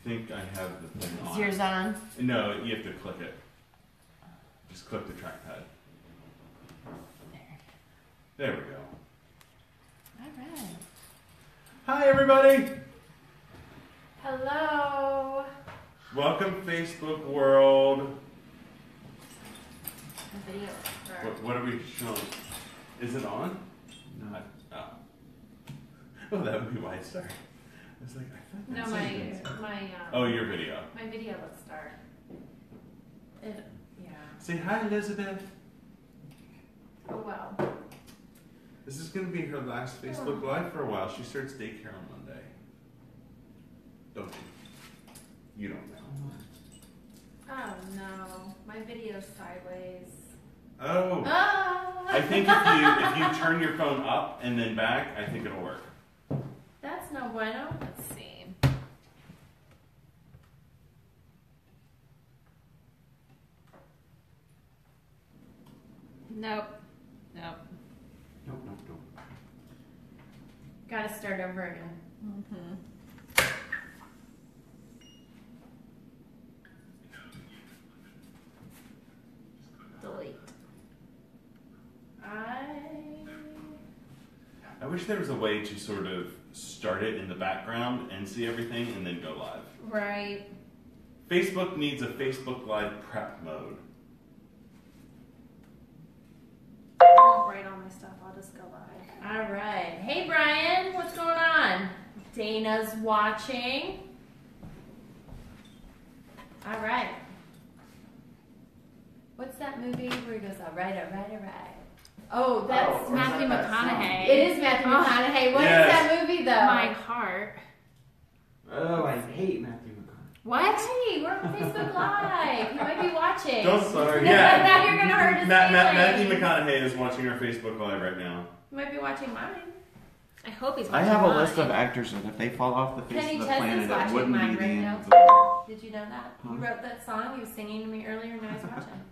think I have the thing on. Is yours on? No, you have to click it. Just click the trackpad. There we go. Alright. Hi, everybody. Hello. Welcome, Facebook world. The video. What are we showing? Is it on? No. Oh, that would be why it started. I was like, I thought No, that's oh, your video. My video would start. Yeah. Say hi, Elizabeth. Oh well. This is going to be her last Facebook Live for a while. She starts daycare on Monday. Don't you? You don't know. Oh no, my video's sideways. Oh. Oh. I think if you turn your phone up and then back, I think it'll work. That's no bueno. Let's see. Nope. Nope. Nope. Gotta start over again. Delete. I wish there was a way to sort of start it in the background and see everything and then go live. Right. Facebook needs a Facebook Live prep mode. I won't write all my stuff. I'll just go live. All right. Hey, Brian. What's going on? Dana's watching. All right. What's that movie where he goes, all right, all right, all right? Oh, that's Matthew McConaughey. It is Matthew McConaughey. What is Yes. that movie, though? My heart. Oh, I hate Matthew McConaughey. What? Hey, we're on Facebook Live. You might be watching. Sorry. Now Yeah. you're going to hurt his Matthew feelings. McConaughey is watching our Facebook Live right now. You might be watching mine. I hope he's I watching have a mine. list of actors that if they fall off the face Kenny of the Chesney's planet, it watching wouldn't mine be the right end now. of the world. Did you know that? Huh? You wrote that song. He was singing to me earlier, and now he's watching.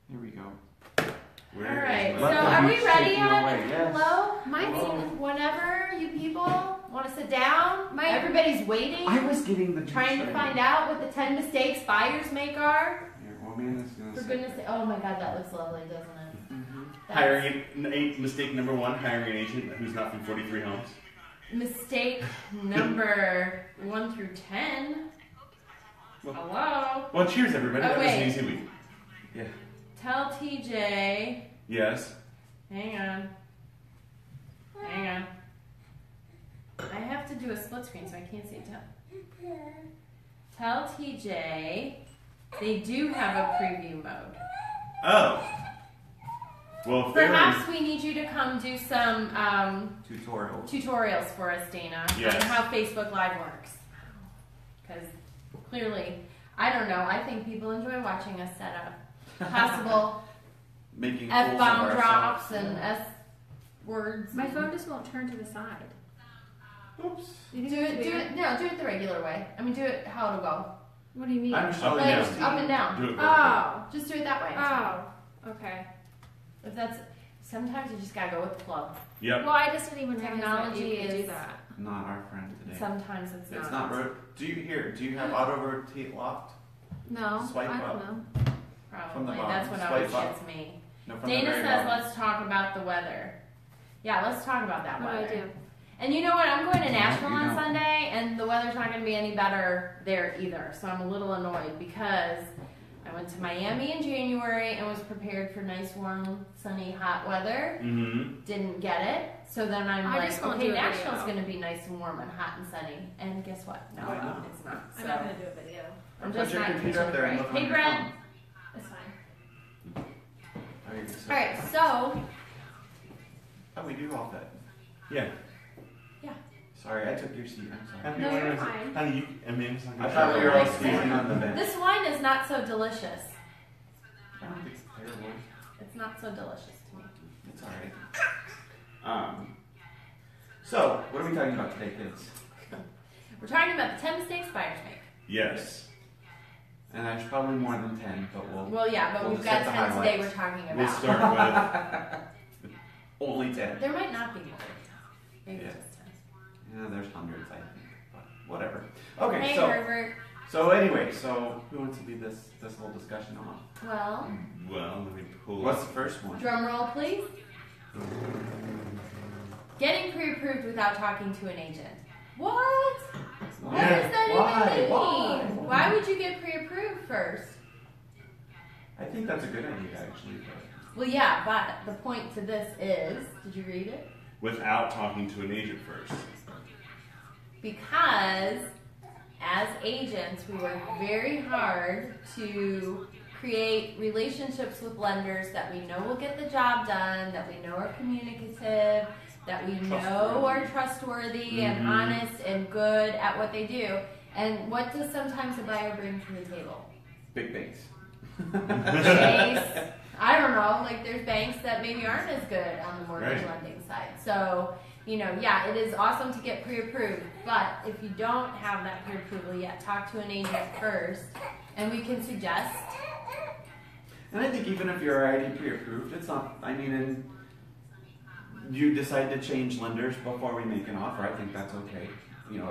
Here we go. Where All is right. my- So Let the are we beat ready shake you on? away, yes. Hello? Mine's Hello. even. Whenever you people want to sit down, My- everybody's waiting, I was getting the trying to find out what the 10 mistakes buyers make are. Here, well, man, this is gonna For say- goodness sake. Oh my god, that looks lovely, doesn't it? Mhm. Hiring mistake number 1, hiring an agent who's not from 43 Homes. Mistake number 1 through 10. Hello? Well, cheers, everybody. Oh, That was an wait. easy week. Yeah. Tell TJ. Yes. Hang on. I have to do a split screen, so I can't see Tell TJ they do have a preview mode. Oh. Well, if they're Perhaps we need you to come do some Tutorial. tutorials for us, Dana, Yes. on how Facebook Live works. Because clearly, I don't know, I think people enjoy watching us set up possible Making fools of F-bomb ourselves. drops and S-words. My phone just won't turn to the side. Oops. You Do think it, it's do weird? it, no, do it the regular way. I mean, do it how it'll go. What do you mean? I'm showing and you. down. Like, up and down. Do it vertical. Oh. Just do it that way. Oh. Okay. If that's, sometimes you just gotta go with the flow. Yep. Well, I just didn't even realize that Technology you could do is- that. Not our friend today. Sometimes it's not. It's not. Do you have auto rotate locked? No. Swipe I don't up. know. From the Probably. bottom. That's what always Swipe up. gets me. No, from Dana the very says, bottom. let's talk about the weather. Yeah, let's talk about that What do weather. I do? And you know what? I'm going to No, Nashville you on don't. Sunday, and the weather's not going to be any better there either. So I'm a little annoyed because I went to Miami in January and was prepared for nice, warm, sunny, hot weather. Mm-hmm. Didn't get it. So then I'm I like, just won't okay, do a Nashville's video. going to be nice and warm and hot and sunny. And guess what? No, Why not? it's not. I'm So not gonna do a video. I'm Put just your not computer up there and right. look on Hey, your Brent. phone. It's fine. Oh, you're just- All right, so Oh, we do all that. Yeah. Sorry, I took your seat. I'm sorry. Happy No, you're Mother's Day. fine. Honey, you, I mean, it's not I gonna thought we were all Nice. squeezing on the bench. this wine is not so delicious. I don't think it's terrible. It's not so delicious to me. It's alright. So, what are we talking about today, kids? We're talking about the 10 mistakes buyers make. Yes. And there's probably more than 10, but we'll Well, yeah, but We'll we've just got hit the 10 today highlights. we're talking We'll about. start only 10. There might not be more. Maybe Yeah. just 10. Yeah, there's hundreds, I think. But whatever. Okay, Hey, so Herbert. anyway, so who wants to lead this whole discussion on? Well, Well, let me pull What's up. the first one? drum roll, please. Getting pre-approved without talking to an agent. What? What Yeah. does that Why? even mean? Why? Why would you get pre-approved first? I think that's a good idea, actually. Well, yeah, but the point to this is, did you read it? Without talking to an agent first. Because as agents, we work very hard to create relationships with lenders that we know will get the job done, that we know are communicative, that we know are trustworthy and Mhm. honest and good at what they do. And what does sometimes a buyer bring to the table? Big banks. Chase. I don't know, like there's banks that maybe aren't as good on the mortgage Right. lending side. So, yeah, it is awesome to get pre-approved, but if you don't have that pre-approval yet, talk to an agent first, and we can suggest. And I think even if you're already pre-approved, it's not, and you decide to change lenders before we make an offer, I think that's okay.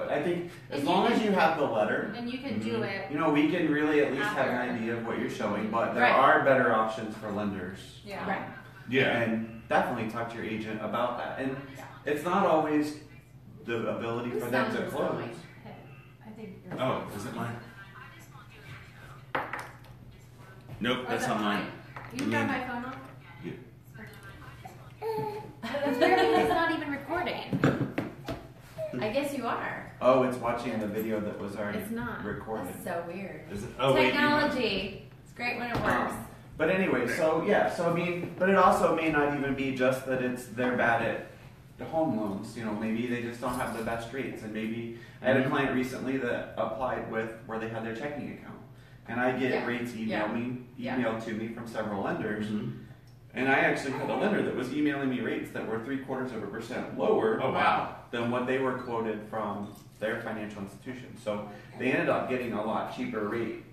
I think as And long you as can- you have the letter, And you can do it. we can really at least have an After. idea of what you're showing, but there Right. are better options for lenders. Yeah. Right. Yeah. And definitely talk to your agent about that. And it's not always the ability Whose for them sound to is close. going? I think yours Oh, is it mine? Nope, Oh, that's is not that mine. You got my phone off? Yeah. That's weird because it's not even recording. I guess you are. Oh, it's watching the video that was already It's not. recorded. That's so weird. Is it? Oh, wait. Technology. It's great when it works. But anyway, but it also may not even be just that they're bad at the home loans. Maybe they just don't have the best rates. And maybe I had a client recently that applied where they had their checking account, and I get Yeah. rates Yeah. emailed to me from several lenders. Mhm. And I actually had a lender that was emailing me rates that were 0.75% lower Oh, wow. than what they were quoted from their financial institution. So they ended up getting a lot cheaper rate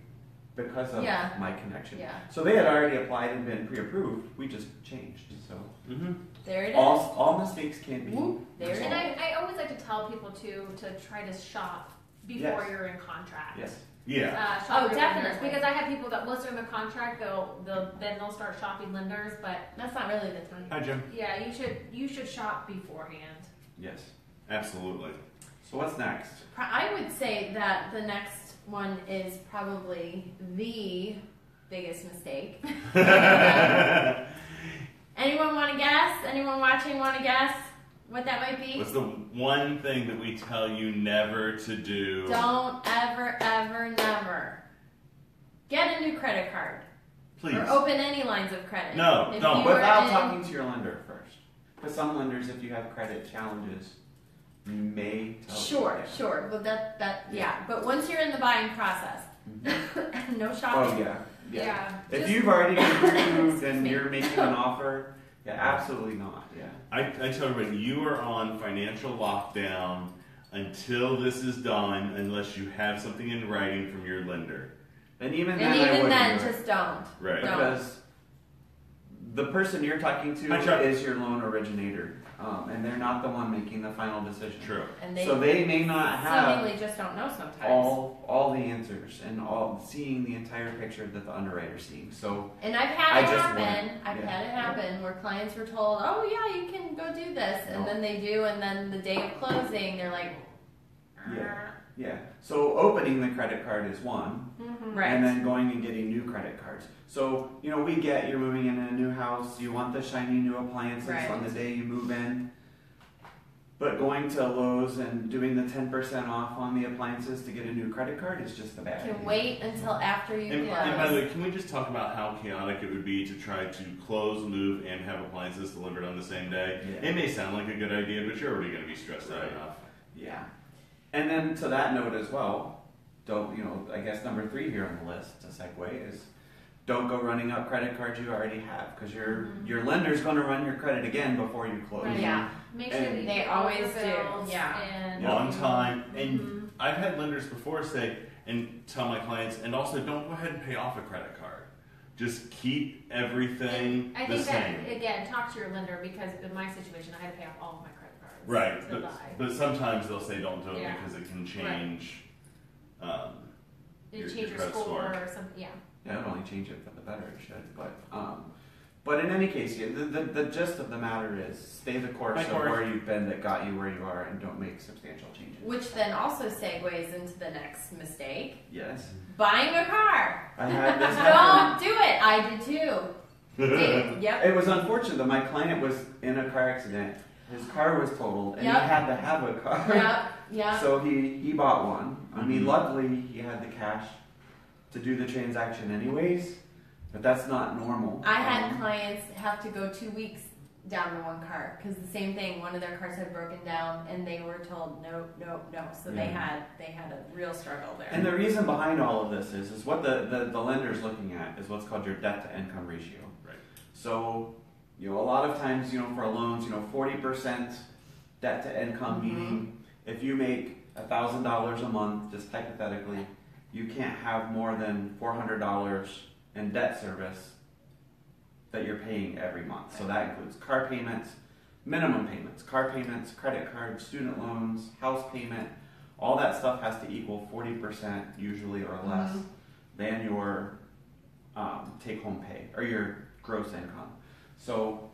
because of Yeah. my connection. Yeah. So they had already applied and been pre-approved. We just changed. So Mm-hmm. There it is. all mistakes can be. Whoop, there it And is. I always like to tell people to try to shop before Yes. you're in contract. Yes. Yeah. Shop Oh, your definitely. lenders, because I have people that once they're in the contract, they'll start shopping lenders. But That's not really the time. Hi, Jim. yeah, you should shop beforehand. Yes. Absolutely. So what's next? I would say that the next one is probably the biggest mistake. Anyone want to guess? Anyone watching want to guess what that might be? What's the one thing that we tell you never to do? Don't ever, ever, never get a new credit card Please. or open any lines of credit. No, If don't. you are Without in- talking to your lender first. Because some lenders, if you have credit challenges, may tell you. Sure, Yeah. sure. Well, yeah. But once you're in the buying process, no Oh shopping. yeah. Yeah. If just- you've already been approved Excuse and me. you're making an offer, yeah, absolutely not. Yeah. I tell everybody, you are on financial lockdown until this is done, unless you have something in writing from your lender. And even And then, I even wouldn't then, do it. just don't. Right. Don't. Because the person you're talking Hi, Chuck. to is your loan originator, and they're not the one making the final decision. True. And they So they may not have seemingly just don't know sometimes. all the answers and all seeing the entire picture that the underwriter's seeing. So And I've had I it just happen. wouldn't. I've Yeah. had it happen where clients were told, "Oh yeah, you can go do this," and No. then they do, and then the day of closing, they're like, yeah. So opening the credit card is one. "Right." And then going and getting new credit cards. So, we get you're moving into a new house, you want the shiny new appliances Right. on the day you move in. But going to Lowe's and doing the 10% off on the appliances to get a new credit card is just a bad Can idea. wait until after you And by the close. way, can we just talk about how chaotic it would be to try to close, move, and have appliances delivered on the same day? Yeah. It may sound like a good idea, but you're already going to be stressed out Right. enough. Yeah. And then to that note as well, I guess number 3 here on the list, to segue, is don't go running up credit cards you already have, because your lender's going to run your credit again before you close. Right. Yeah, Make sure And that you they get all always your do, bills yeah. And On time. And Mhm. I've had lenders before say, and tell my clients, and also don't go ahead and pay off a credit card. Just keep everything I the think same. that again, talk to your lender, because in my situation, I had to pay off all of my credit cards. Right, to but, buy. but sometimes they'll say don't do it Yeah. because it can change. You your change your credit score score. or something. Yeah. Yeah, it'll only change it for the better, it should. But in any case, yeah, the gist of the matter is stay the course Hi, of Corey. where you've been that got you where you are, and don't make substantial changes. Which then also segues into the next mistake: Yes, buying a car. I had this happen. Don't do it. I did too. Yep. It was unfortunate that my client was in a car accident. His car was totaled, and Yep. he had to have a car. Yep. Yep. So he bought one. I mean, Mhm. luckily he had the cash to do the transaction anyways, but that's not normal. I had clients have to go 2 weeks down to one car because the same thing. One of their cars had broken down, and they were told no, no, no. So they Yeah. had a real struggle there. And the reason behind all of this is what the lender's looking at is what's called your debt to income ratio. Right. So, a lot of times, for loans, 40% debt to income, Mhm. meaning if you make $1,000 a month, just hypothetically, you can't have more than $400 in debt service that you're paying every month. So that includes car payments, minimum payments, car payments, credit cards, student loans, house payment. All that stuff has to equal 40% usually or less Mhm. than your take-home pay or your gross income. So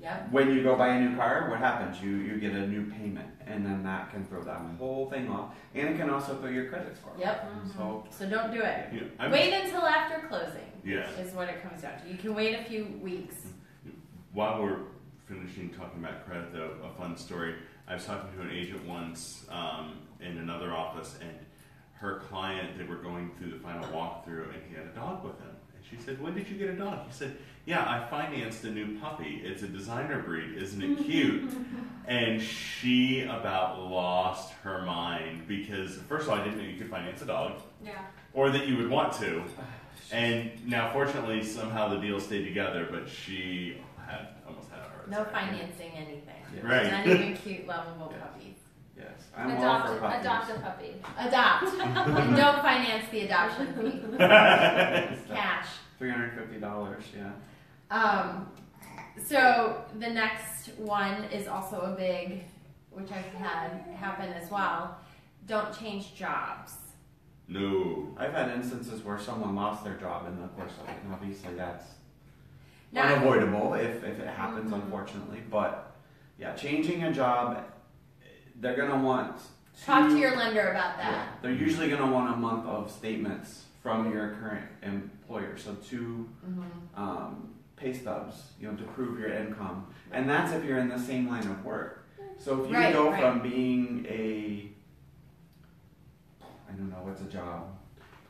Yep. when you go buy a new car, what happens? You get a new payment, and then that can throw that whole thing off, and it can also throw your credit score. Yep. So So don't do it. Yeah, I'm- Wait until after closing. Yeah. Is what it comes down to. You can wait a few weeks. While we're finishing talking about credit, though, a fun story. I was talking to an agent once in another office, and her client, they were going through the final walkthrough, and he had a dog with him. And she said, "When did you get a dog?" He said, "Yeah, I financed a new puppy. It's a designer breed. Isn't it cute?" And she about lost her mind because, first of all, I didn't know you could finance a dog, Yeah. or that you would want to. And now, fortunately, somehow the deal stayed together, but she almost had a heart No attack. financing anything. Yes. Right. Not even cute, lovable Yeah. puppies. yes, I'm all for puppies. Adopt a puppy. Adopt. And don't finance the adoption fee. Cash. $350, yeah. So the next one is also a big, which I've had happen as well. Don't change jobs. No. I've had instances where someone lost their job in the course of it, and obviously that's Now, unavoidable if it happens, Mhm. unfortunately. But yeah, changing a job, they're gonna want talk to your lender about that. They're usually gonna want a month of statements from your current employer, so 2 pay stubs, to prove your income, and that's if you're in the same line of work. So if you Right, go right. from being I don't know, what's a job?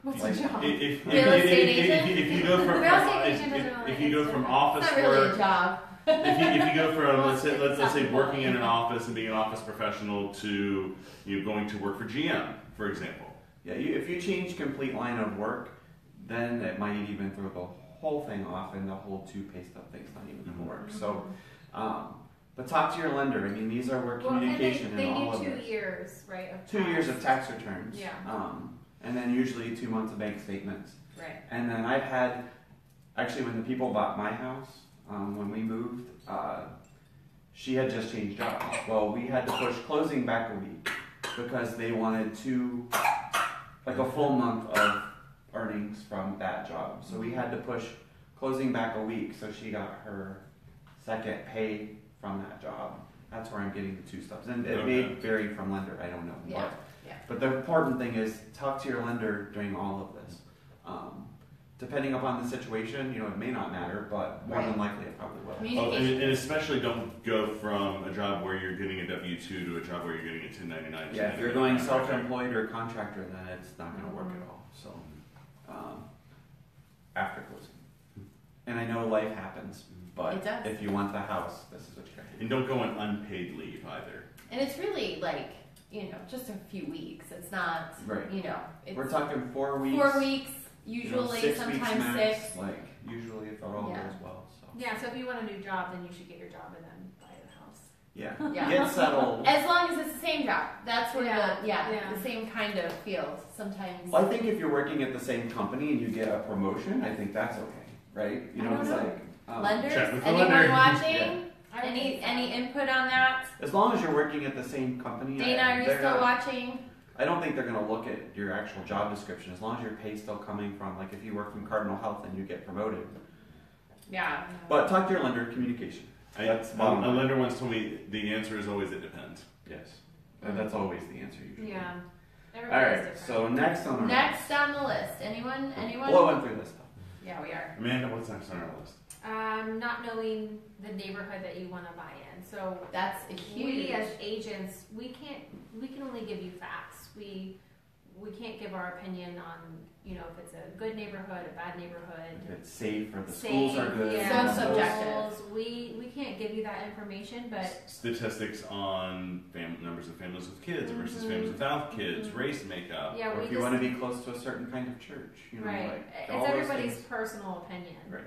What's Like, a job? If Real estate agent? if you go from Real estate agent doesn't really if you go from exist. office It's not really work, a job. if you go from let's say Self-employed. working in an office and being an office professional to going to work for GM, for example. Yeah, if you change complete line of work, then it might even throw the whole thing off, and the whole 2 pay stub thing's not even gonna work. So, but talk to your lender. I mean, these are where Well, and communication they and all do of 2 this. years, right? Of 2 years of tax returns. Yeah. And then usually 2 months of bank statements. Right. And then I've had, actually, when the people bought my house, when we moved, she had just changed jobs. Well, we had to push closing back a week because they wanted a full month of earnings from that job. So we had to push closing back a week so she got her second pay from that job. That's where I'm getting the 2 stubs. And it may Okay. vary from lender, I don't know. Yeah. But the important thing is talk to your lender during all of this. Depending upon the situation, it may not matter, but more than likely it probably will. Oh, Communication. and especially don't go from a job where you're getting a W-2 to a job where you're getting a 1099. Yeah, if you're going self-employed or contractor, then it's not going to work at all. So, after closing. And I know life happens, but It does. if you want the house, this is what you got to do. And don't go on unpaid leave either. And it's really like, just a few weeks. It's not, Right. it's We're talking 4 weeks. 4 weeks, you know, usually, 6 weeks sometimes max, 6. Like usually if it all Yeah. goes well. So Yeah, so if you want a new job, then you should get your job and then buy the house. yeah, Yeah. get settled. As long as it's the same job. That's where Yeah, the yeah. same kind of field. Sometimes. Well, I think if you're working at the same company and you get a promotion, I think that's okay, right? I don't It's know. like Lenders? Check with the Anyone lender. watching? Yeah. I don't think so. Any input on that? As long as you're working at the same company. Dana, are you they're still not- watching? I don't think they're going to look at your actual job description as long as your pay's still coming from, like if you work from Cardinal Health and you get promoted. Yeah. But talk to your lender, communication. That's bottom A line. lender once told me the answer is always it depends. Yes. And that's always the answer usually. Yeah. All Everybody's right, different. so next on our Next on the list. Anyone? blowing through this stuff. Yeah, we are. Amanda, what's next on our list? Not knowing the neighborhood that you want to buy in. So That's a huge. we as agents, we can only give you facts. We can't give our opinion on, you know, if it's a good neighborhood, a bad neighborhood. If it's safe or the Safe, schools are good. yeah, So subjective. schools. We can't give you that information, but Statistics on numbers of families with kids versus Mhm. families without kids, Mhm. race makeup. yeah, Or we if you just, want to be close to a certain kind of church. You know, right. like It's all those everybody's things. personal opinion. Right.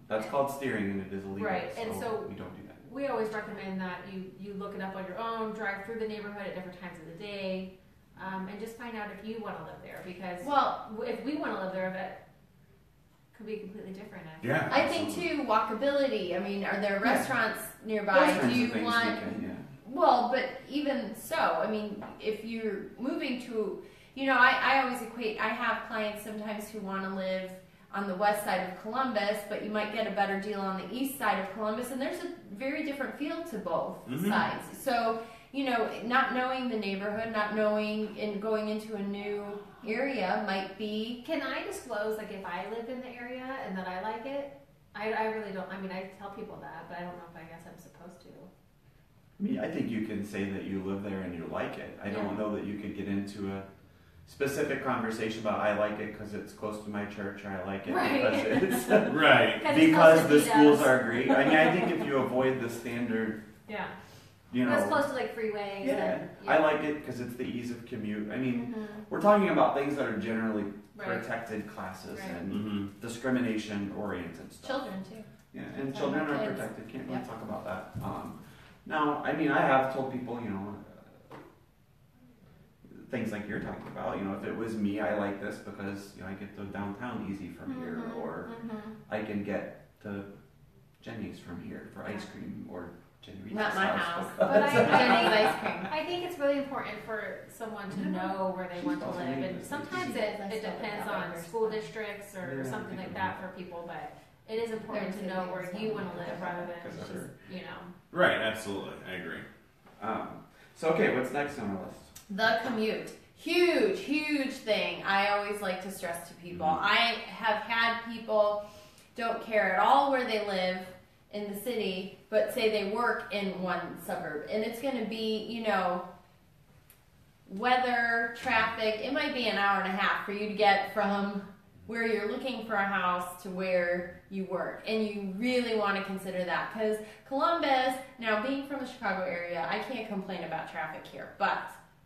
That's called steering and it is illegal. Right, and so- we don't do that. We always recommend that you look it up on your own, drive through the neighborhood at different times of the day, and just find out if you want to live there. Because Well, if we want to live there, that could be completely different. Yeah. I think too, walkability. I mean, are there restaurants nearby? Those kinds Do you of things want? we can, yeah. Well, but even so, I mean, if you're moving to, you know, I always equate. I have clients sometimes who want to live on the west side of Columbus, but you might get a better deal on the east side of Columbus, and there's a very different feel to both Mhm. sides. So, you know, not knowing the neighborhood, not knowing and going into a new area might be. Can I disclose, like, if I live in the area and that I like it? I really don't. I mean, I tell people that, but I don't know if I guess I'm supposed to. I mean, I think you can say that you live there and you like it. I don't know that you could get into a specific conversation about I like it because it's close to my church or I like it Right. because it's Right. because it's the close to schools D's. are great. I mean, I think if you avoid the standard, Yeah. you know, It's close to like freeways. yeah, And, I like it because it's the ease of commute. I mean, Mhm. we're talking about things that are generally Right. protected classes Right. and Mm-hmm. discrimination oriented stuff. Children too. Yeah, and Sorry, children are kids. protected. Can't really Yep. talk about that. Now, I mean, I have told people, you know, things like you're talking about. You know, if it was me, I like this because you know I get to downtown easy from here, Mhm. or Mhm. I can get to Jenny's from here for ice cream, or Jenny Reed's Not my house. But Jenny's ice cream. I think it's really important for someone to know where they She's want to also live, neat. and sometimes She it does depends that way on versus school mine. districts Yeah, or I something think like of that for people, but it is important to There's know two where things you that want to we live have rather than because just, of her. you know. Right. Absolutely. I agree. So okay, what's next on our list? The commute. Huge, huge thing. I always like to stress to people. Mhm. I have had people don't care at all where they live in the city, but say they work in one suburb. And it's going to be, you know, weather, traffic. It might be an hour and a half for you to get from where you're looking for a house to where you work. And you really want to consider that because Columbus, now being from the Chicago area, I can't complain about traffic here, but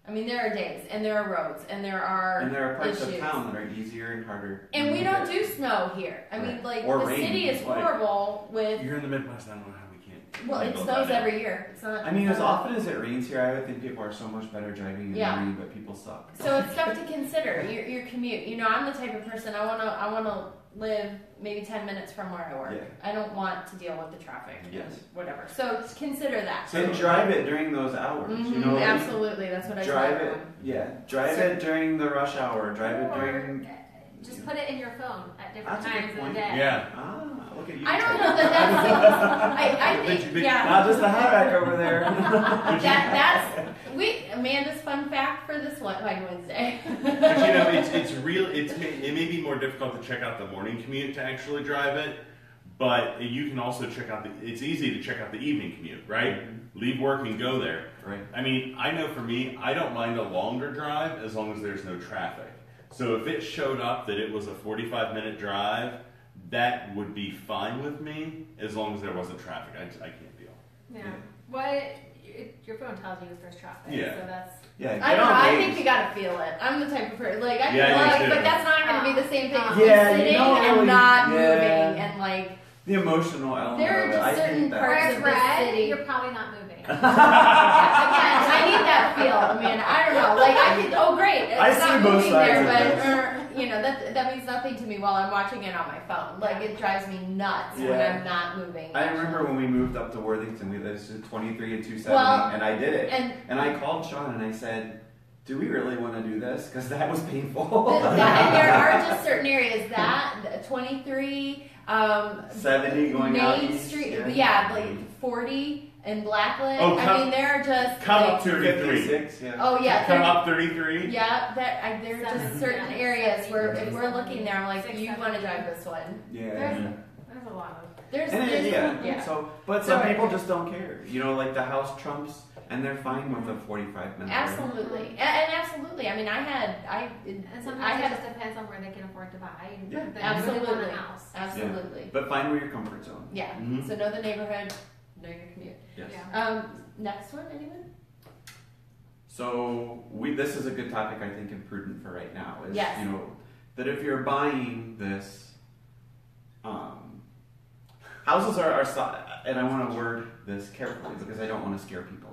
I mean, there are days, and there are roads, and there are And there are parts issues. of town that are easier and harder. And we to don't get. do snow here. I mean, Right. like, Or the rain, city is like- horrible with, You're in the Midwest. I don't know how we can't. well, it handle snows that. every year. It's not. I mean, as it's not- often as it rains here, I would think people are so much better driving in Yeah. the rain, but people suck. So it's stuff to consider. Your commute. You know, I'm the type of person I wanna live maybe 10 minutes from where I work. Yeah. I don't want to deal with the traffic. and Yes. Whatever. So consider that. And drive it during those hours. Mhm, You know, like, absolutely. That's what I tell drive it. everyone. Yeah, drive So- it during the rush hour. Drive it Or during. just put it in your phone at different That's a good times of the point. day. Yeah. Look at you. I don't know that that's. I think yeah. Not just the havoc over there. That's Amanda's fun fact for this one Wednesday. But you know, it's real. It may be more difficult to check out the morning commute to actually drive it, but you can also check out it's easy to check out the evening commute, right? Leave work and go there. Right. I mean, I know for me, I don't mind a longer drive as long as there's no traffic. So if it showed up that it was a 45-minute drive, that would be fine with me as long as there wasn't traffic. I can't deal. Yeah. Well, your phone tells you if there's traffic. Yeah. So that's. Yeah. I get don't know. on I Waze. think you gotta feel it. I'm the type of person like I Yeah, feel me like, too. but that's not gonna be the same thing as me Yeah, you sitting don't and really- not yeah. moving and like The emotional element There are of it. just I certain hate that. parts Where of it's the red, city. you're probably not moving. again, I need that feel. I mean, I don't know. Like I could. Oh, great! It's I see not both moving sides there, of but this. that means nothing to me while I'm watching it on my phone. Like it drives me nuts when Yeah. I'm not moving. I remember when we moved up to Worthington, we lived at 23 and 270, Well, and I did it. and And I called Sean and I said, do we really want to do this? Because that was painful. and there are just certain areas that 23, 70 going out Main east, Street, yeah. like 40 and Blackland. Oh, I come- mean, there are just Come like, up 33. 56, yeah. oh yeah, Come 30 up 33. yeah. There are just 7, certain yeah, areas where if 7, we're looking there, I'm like, 6, you 7, want to drive this one. Yeah. There's a lot of. There's, And there's yeah. So, but some So- people just don't care. You know, like the house trumps, and they're fine with a 45-minute. absolutely, and absolutely. I mean, And sometimes I it had just depends on where they can afford to buy. And Yeah. they really want Absolutely. a house. absolutely, But find where your comfort zone. yeah. Mhm. So know the neighborhood, know your commute. Yes. Yeah. Next one, anyone? So this is a good topic, I think, and prudent for right now. Is, Yes. you know, that if you're buying this, houses are, and I want to word this carefully because I don't want to scare people.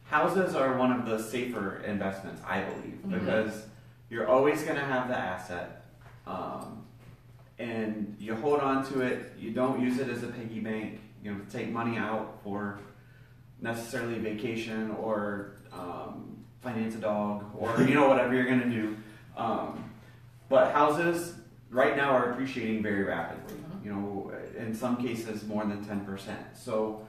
Houses are one of the safer investments, I believe, Mhm. because you're always going to have the asset, and you hold on to it. You don't use it as a piggy bank. You know, take money out for necessarily vacation or finance a dog or whatever you're going to do. But houses right now are appreciating very rapidly. You know, in some cases more than 10%. So,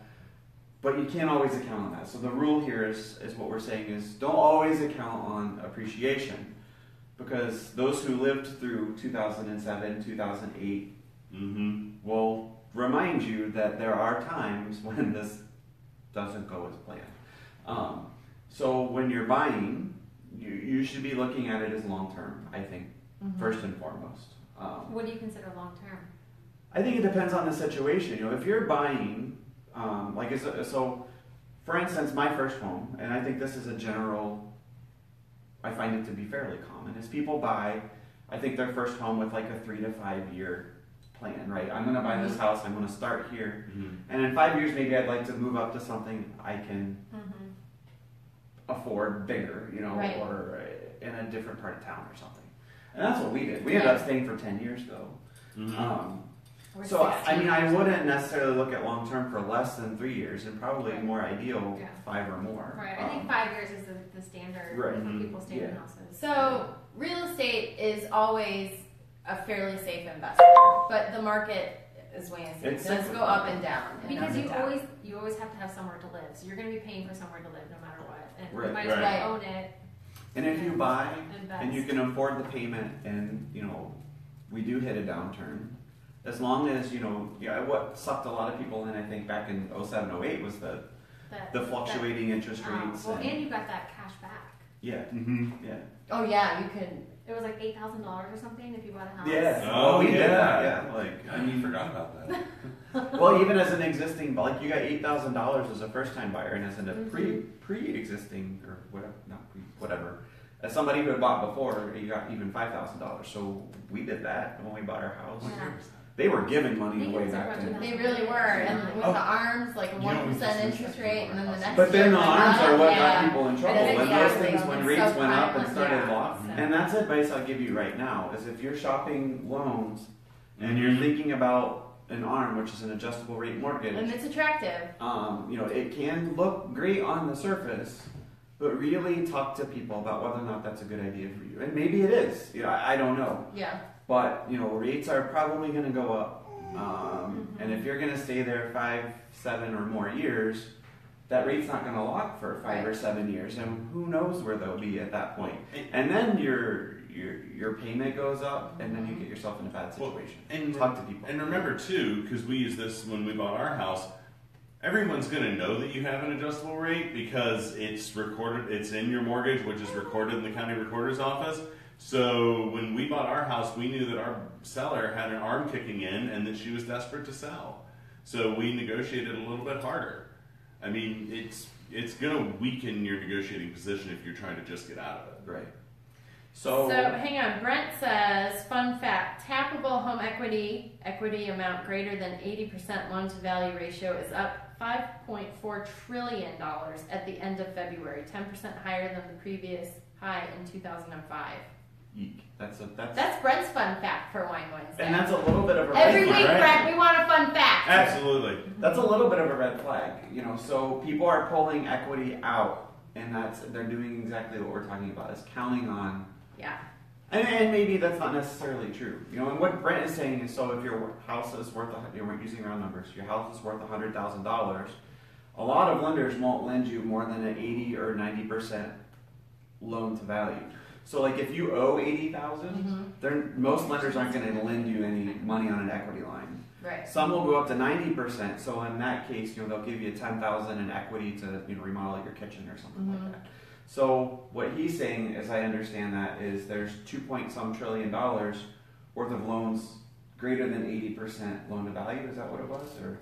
but you can't always account on that. So the rule here is what we're saying is don't always account on appreciation, because those who lived through 2007, 2008 Mm-hmm. will remind you that there are times when this doesn't go as planned. So when you're buying, you should be looking at it as long term, I think, first and foremost. What do you consider long term? I think it depends on the situation. You know, if you're buying, so for instance, my first home, and I think this is a general, I find it to be fairly common, is people buy, I think, their first home with like a 3 to 5 year plan, right? I'm going to buy this house, I'm going to start here, Mm-hmm. and in 5 years maybe I'd like to move up to something I can afford bigger, Right. or in a different part of town or something. And that's what we did. We ended up staying for 10 years though. Mm-hmm. Or So, I 16 mean, I years. wouldn't necessarily look at long term for less than 3 years, and probably Right. more ideal Yeah. 5 or more. Right. I think 5 years is the standard Right. for Mhm. people staying in Yeah. houses. So real estate is always a fairly safe investment, but the market, as Wayne said, It's does go cyclical. up and down. and Because up and you down. always have to have somewhere to live. So you're going to be paying for somewhere to live no matter what. And Right. you might Right. as well own it And if you buy and invest. and you can afford the payment, and we do hit a downturn, as long as what sucked a lot of people in, I think, back in 07, 08 was the fluctuating interest rates. Well, and you got that cash back. Yeah, Mm-hmm. yeah. Oh yeah, you can. It was like $8,000 or something if you bought a house. Yeah. Oh, we did that, yeah. yeah. Like, I mean, forgot about that. well, even as an existing, like, you got $8,000 as a first-time buyer, and as a Mhm. pre-existing or whatever, not pre, whatever, as somebody who had bought before, you got even $5,000. So we did that when we bought our house. What Yeah. year was that? They were giving money I think away it was back around then. 2000. They really were, and with Oh. the arms, like a You know, 1% we just interest switched rate, and then the our next. But then year the went arms up, are what yeah. got people in trouble. When those Exactly, things, when rates went up and subprime, started yeah. locked. So- And that's advice I'll give you right now, is if you're shopping loans and you're thinking about an ARM, which is an adjustable rate mortgage, And it's attractive. it can look great on the surface, but really talk to people about whether or not that's a good idea for you. And maybe it is. I don't know. Yeah. But rates are probably going to go up, and if you're going to stay there 5, 7, or more years, that rate's not going to lock for 5 or Right. 7 years, and who knows where they'll be at that point. And then your payment goes up, and then you get yourself in a bad Well, situation. and Talk to people. And remember too, because we use this when we bought our house, everyone's going to know that you have an adjustable rate because it's recorded, it's in your mortgage, which is recorded in the county recorder's office. So when we bought our house, we knew that our seller had an arm kicking in and that she was desperate to sell. So we negotiated a little bit harder. I mean, it's going to weaken your negotiating position if you're trying to just get out of it. Right. So hang on. Brent says, fun fact: tappable home equity amount greater than 80% loan to value ratio is up $5.4 trillion at the end of February, 10% higher than the previous high in 2005. Eek. That's Brent's fun fact for Wine Wednesday. and that's a little bit of a Every red week, flag. Brent, we want a fun fact. Absolutely. That's a little bit of a red flag, you know. So people are pulling equity out, and they're doing exactly what we're talking about, is counting on. Yeah. And maybe that's not necessarily true, you know. And what Brent is saying is, so if your house is worth, we're using round numbers, your house is worth $100,000. A lot of lenders won't lend you more than an 80 or 90% loan to value. So like if you owe 80,000, most lenders aren't going to lend you any money on an equity line. Right. Some will go up to 90%. So in that case, you know, they'll give you 10,000 in equity to, you know, remodel your kitchen or something like that. So what he's saying, as I understand that, is there's $2.some trillion worth of loans greater than 80% loan to value. Is that what it was, or?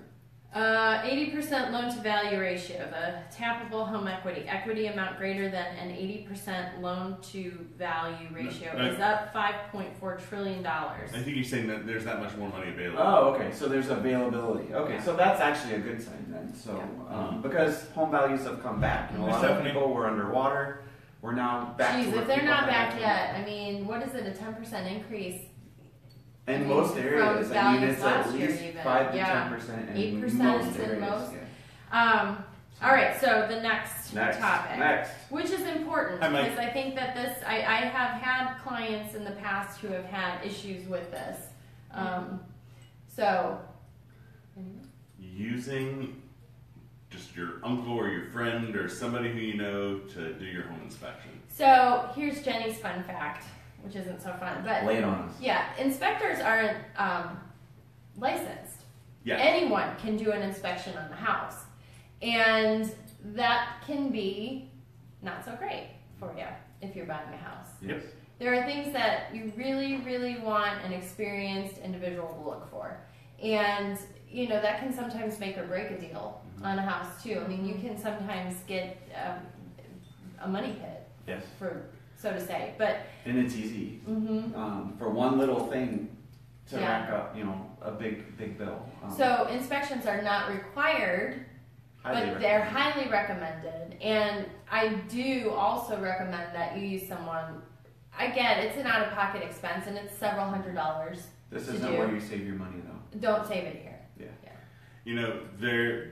80% loan to value ratio, the tappable home equity amount greater than an 80% loan to value ratio is up $5.4 trillion. I think you're saying that there's that much more money available. Oh, okay. So there's availability. Okay, Yeah. so that's actually a good sign then. So because home values have come back, you know, a lot of people were underwater. We're now back. Jeez, to where if they're people not have back equity. yet, I mean, what is it, a 10% increase? In I mean, most areas, from I mean, values it's at last year least even. 5 to Yeah. 10% in 8% most in areas. most. Yeah. All right, so the next topic. Next. Which is important Hi, Mike. because I think that this, I have had clients in the past who have had issues with this. So, Using just your uncle or your friend or somebody who you know to do your home inspection. so here's Jenny's fun fact, which isn't so fun, but Lay it on us. yeah, inspectors aren't licensed. Yeah. Anyone can do an inspection on the house, and that can be not so great for you if you're buying a house. Yep. There are things that you really, really want an experienced individual to look for. And, you know, that can sometimes make or break a deal on a house, too. I mean, you can sometimes get a money pit, Yes. for so to say. But, And it's easy for one little thing to Yeah. rack up, you know, a big bill. so inspections are not required, highly but they're recommend. highly recommended. And I do also recommend that you use someone. I get it's an out-of-pocket expense, and it's several $100s. This to isn't do. where you save your money, though. Don't save it here. You know,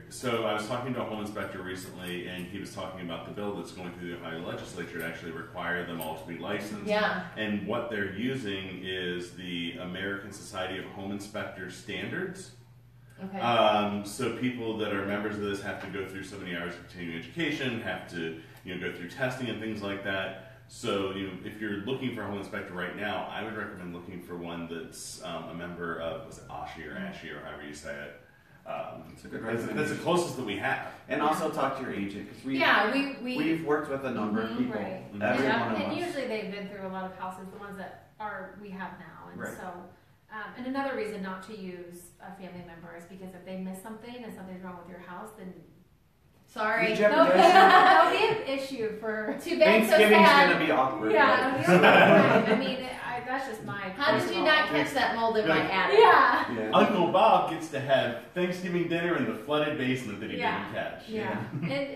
so I was talking to a home inspector recently, and he was talking about the bill that's going through the Ohio legislature to actually require them all to be licensed. Yeah. And what they're using is the American Society of Home Inspectors standards. Okay. So people that are members of this have to go through so many hours of continuing education, have to, you know, go through testing and things like that. So, you know, if you're looking for a home inspector right now, I would recommend looking for one that's a member of, was it OSHI or ASHI or however you say it. It's a good That's recommendation. the closest that we have. And also talk to your agent, because we've worked with a number of people. Right. Every Yeah, one of and us. usually they've been through a lot of houses, the ones that we have now, and Right. so. And another reason not to use a family member is because if they miss something and something's wrong with your house, then Sorry. Did you ever No. notice that'll be an issue for. Too bad. So Thanksgiving's sad. gonna be awkward. Yeah, right? it'll be okay. I mean, that's just my. How did you not catch that mold in my attic? Yeah. Yeah. Uncle Bob gets to have Thanksgiving dinner in the flooded basement that he Yeah. didn't catch. Yeah, and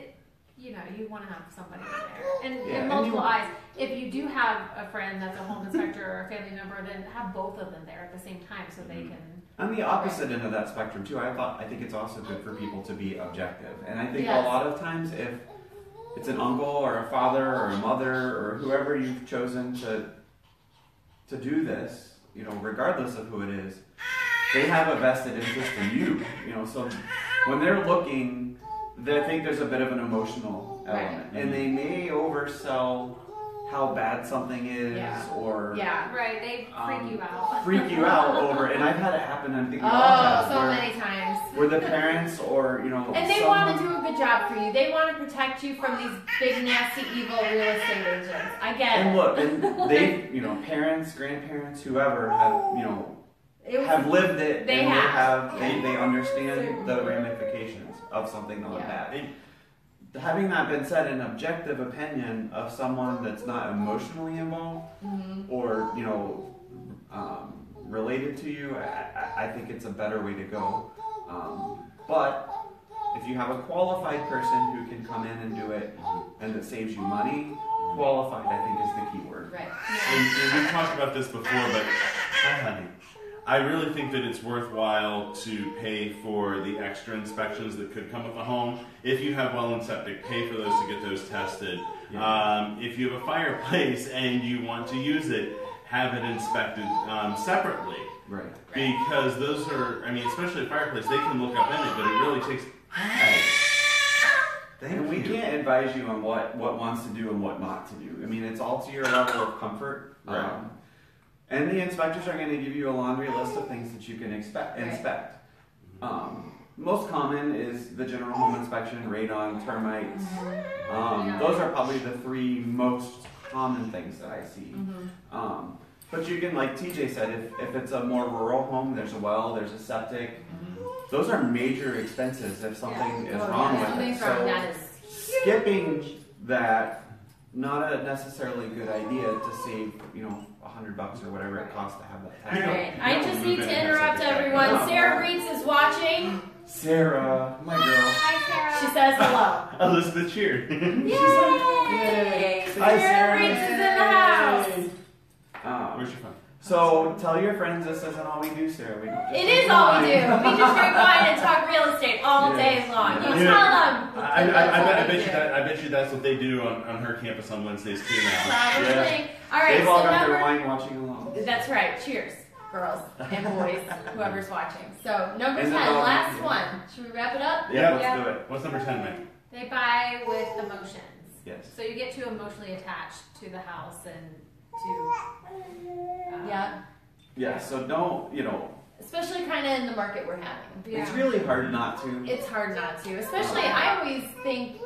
you know, you want to have somebody in there, and, Yeah, and and multiple you- eyes. If you do have a friend that's a home inspector or a family member, then have both of them there at the same time so they can. On the opposite end of that spectrum too, I think it's also good for people to be objective. And I think Yes. a lot of times if it's an uncle or a father or a mother or whoever you've chosen to do this, you know, regardless of who it is, they have a vested interest in you. You know, so when they're looking, I think there's a bit of an emotional element. And they may oversell how bad something is Yeah. or Yeah. Right, they freak you out. freak you out over, and I've had it happen. I think we all Oh, have, so where, many times. where the parents or you know, And they someone, want to do a good job for you. They want to protect you from these big, nasty, evil real estate agents. I get and it. look, and they, you know, parents, grandparents, whoever have, you know, It was, have lived it, They and have. they understand Certainly. the ramifications of something like Yeah. that. Having that been said, an objective opinion of someone that's not emotionally involved or you know related to you, I think it's a better way to go. But if you have a qualified person who can come in and do it, and that saves you money, qualified, I think, is the key word. Right. And we've talked about this before, but hi, honey. I really think that it's worthwhile to pay for the extra inspections that could come with a home. If you have well and septic, pay for those to get those tested. Yeah. If you have a fireplace and you want to use it, have it inspected separately. Right. Because those are, I mean, especially a fireplace, they can look up in it, but it really takes. And we can't advise you on what wants to do and what not to do. I mean, it's all to your level of comfort. Right. And the inspectors are going to give you a laundry list of things that you can inspect. Most common is the general home inspection, radon, termites. Those are probably the 3 most common things that I see. But you can, like TJ said, if it's a more rural home, there's a well, there's a septic. Those are major expenses if something is wrong with it. Something's wrong, So that is skipping that, not a necessarily good idea to save, $100 or whatever it costs to have that tax. Alright, I just need to interrupt everyone. Yeah. Sarah Breeds is watching. Sarah, my girl. Hi, She Sarah. says hello. Elizabeth cheered. Yay! Hi, Sarah Breeds is in the house. Where's your phone? So tell your friends this isn't all we do, Sarah. We don't just It drink is all we do. wine. We just drink wine and talk real estate all Yes. day long. You You know, tell them. I bet you that's what they do on her campus on Wednesdays too now. Probably. Yeah. All right, They've all so got their number. wine watching along. That's right. Cheers, girls and boys, whoever's watching. So number And 10, the dog. last one. Should we wrap it up? Yeah, let's Yeah. do it. What's number 10, Mike? They buy with emotions. Yes. So you get too emotionally attached to the house and to. Yeah. Yeah, so don't, Especially kind of in the market we're having. Yeah. it's really hard not to. It's hard not to. Especially, I always think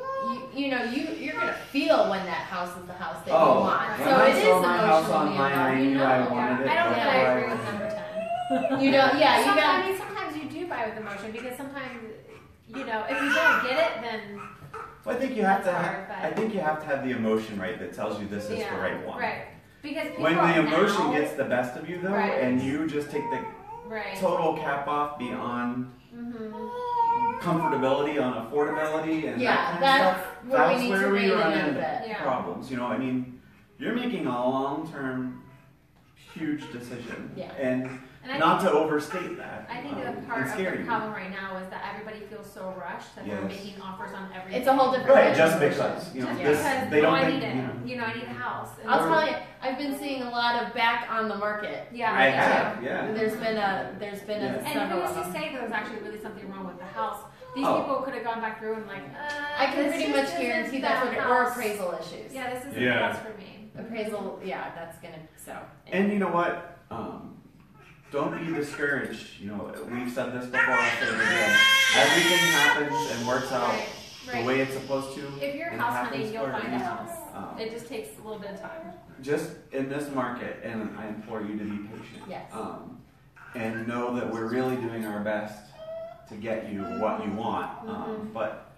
you're gonna feel when that house is the house that you want. when So I it is saw my house emotionally online, I involved. knew I know. wanted it. I don't think I before agree with number 10. You know, yeah, you got. Sometimes you do buy with emotion because sometimes, if you don't get it, then Well, I think you have to. That's hard, but- I think you have to have the emotion right that tells you this is the right one. Right. Because people When the emotion now, gets the best of you, though, Right. and you just take the right. total cap off beyond Mm-hmm. comfortability on affordability and Yeah, that kind of that's stuff, where that's we need where to we rein run it in a into bit. Yeah. problems. You're making a long-term, huge decision, Yeah. and And not to overstate that. I think the it's part of scary. the problem right now is that everybody feels so rushed that they're Yes. making offers on everything. It's a whole different. Right, just situation. because Just this, because they don't I think need it. you know. I need a house. And I'll Or- tell you, I've been seeing a lot of back on the market. Yeah, I me too. have, yeah. There's been a Yeah. And several who's of to them. say there was actually really something wrong with the house? These Oh. people could have gone back through and I can this pretty just much isn't guarantee the that's what it, or house. appraisal issues. Yeah, this isn't Yeah. the house for me. Appraisal, yeah, that's gonna so. And you know what? Don't be discouraged. We've said this before. I'll say it again. Everything happens and works out Right. the way it's supposed to. If you're and it house happens hunting, you'll for a find a reason. house. Um, It just takes a little bit of time. Just in this market, and I implore you to be patient. Yes. And know that we're really doing our best to get you what you want. But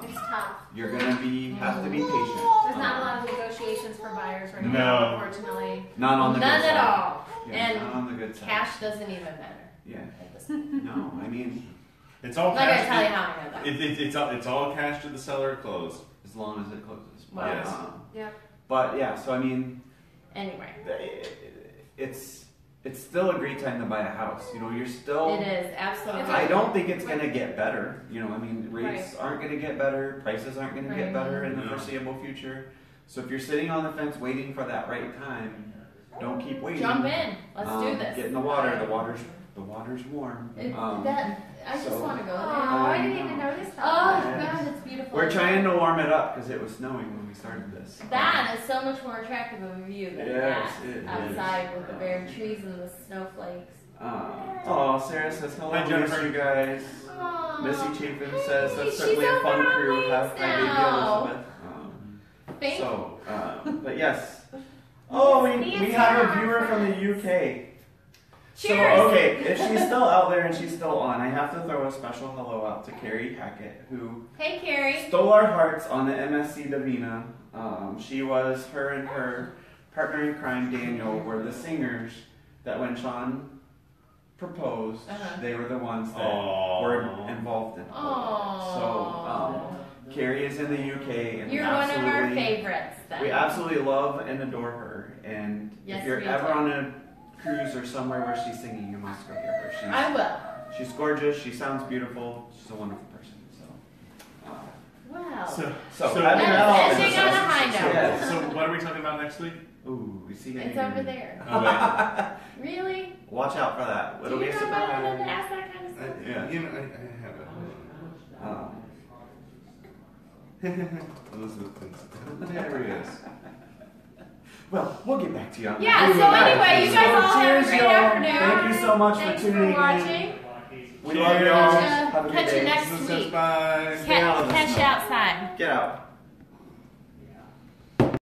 It's tough. you're gonna have to be patient. There's not a lot of negotiations for buyers right No. now, unfortunately. Not on the None good at side. all. Yeah, And not on the good side. Cash doesn't even matter Yeah. at this point. No, I mean, It's all I'm not gonna cash. tell you how I know that. It's all cash to the seller at close. as long as it closes. Well, Yes. Yep. But yeah, so I mean, Anyway, it's still a great time to buy a house. You're still. it is absolutely. I don't think it's gonna get better. Rates aren't gonna get better. Prices aren't gonna Right. get better in the No. foreseeable future. So if you're sitting on the fence waiting for that right time, don't keep waiting. Jump in. Let's do this. Get in the water. The water's warm. I just so- want to go there. Oh, I didn't even notice that. Oh Yes. God, it's beautiful. We're trying to warm it up because it was snowing when we started this. That is so much more attractive of a view than Yes, that it is. outside with the bare trees and the snowflakes. Sarah says hello. Hi, Miss Jennifer. you guys. Aww. Missy Chapin says that's She's certainly a over fun on crew. Leeds Have fun, baby now. Elizabeth. Thank So, but yes. Oh, we have a viewer from the UK. Cheers. So, okay, if she's still out there and she's still on, I have to throw a special hello out to Carrie Hackett, who Hey, Carrie. stole our hearts on the MSC Davina. Her and her partner in crime, Daniel, were the singers that when Sean proposed, Uh-huh. they were the ones that Aww. were involved in it. Aww. So, Carrie is in the UK, and You're we one of our absolutely, favorites then. we absolutely love and adore her. And Yes, if you're we ever do. on a cruise or somewhere where she's singing, you must go hear her. I will. She's gorgeous. She sounds beautiful. She's a wonderful person. So, Well. So, so so- having that all Ending said- on a high note. Yes. so what are we talking about next week? Ooh, we see It's over there. Oh, wait. Really? Watch out for that. It'll Do be you a know about to surprise. ask that kind of stuff? Yeah. You know, I have it. Elizabeth thinks, there he is. Well, we'll get back to you on Yeah, that. so anyway, you guys all have a cheers, great y'all. afternoon. Thank you so much Thanks for tuning in. watching. We love y'all. Have a good Catch you day. next week. Bye. Stay out of the Catch snow. you outside. Get out.